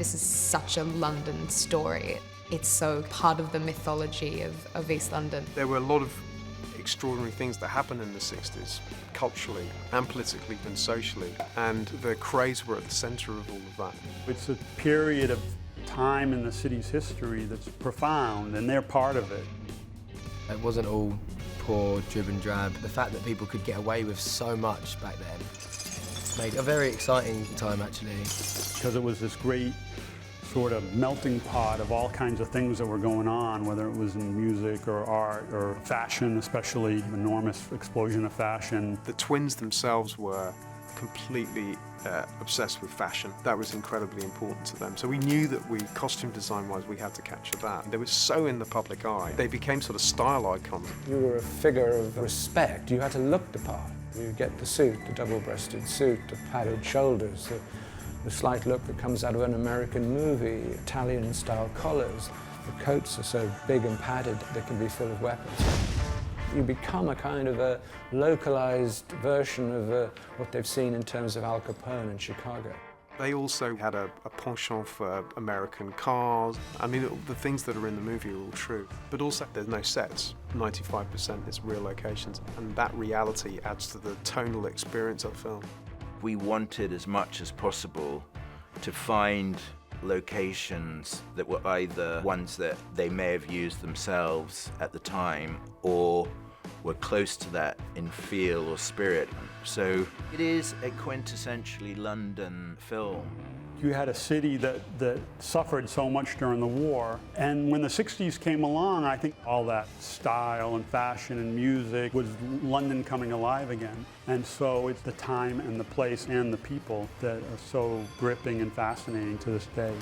this is such a London story. It's so part of the mythology of East London. There were a lot of extraordinary things that happened in the 60s, culturally and politically and socially, and the Krays were at the centre of all of that. It's a period of time in the city's history that's profound, and they're part of it. It wasn't all poor, drib and drab. The fact that people could get away with so much back then made a very exciting time, actually. Because it was this great sort of melting pot of all kinds of things that were going on, whether it was in music or art or fashion, especially enormous explosion of fashion. The twins themselves were completely obsessed with fashion. That was incredibly important to them. So we knew that costume design-wise, we had to capture that. They were so in the public eye. They became sort of style icons. You were a figure of respect. You had to look the part. You get the suit, the double-breasted suit, the padded shoulders, the slight look that comes out of an American movie, Italian-style collars. The coats are so big and padded they can be full of weapons. You become a kind of a localized version of what they've seen in terms of Al Capone in Chicago. They also had a penchant for American cars. I mean, the things that are in the movie are all true. But also, there's no sets. 95% is real locations. And that reality adds to the tonal experience of film. We wanted as much as possible to find locations that were either ones that they may have used themselves at the time or were close to that in feel or spirit. So it is a quintessentially London film. You had a city that suffered so much during the war, and when the 60s came along, I think all that style and fashion and music was London coming alive again. And so it's the time and the place and the people that are so gripping and fascinating to this day.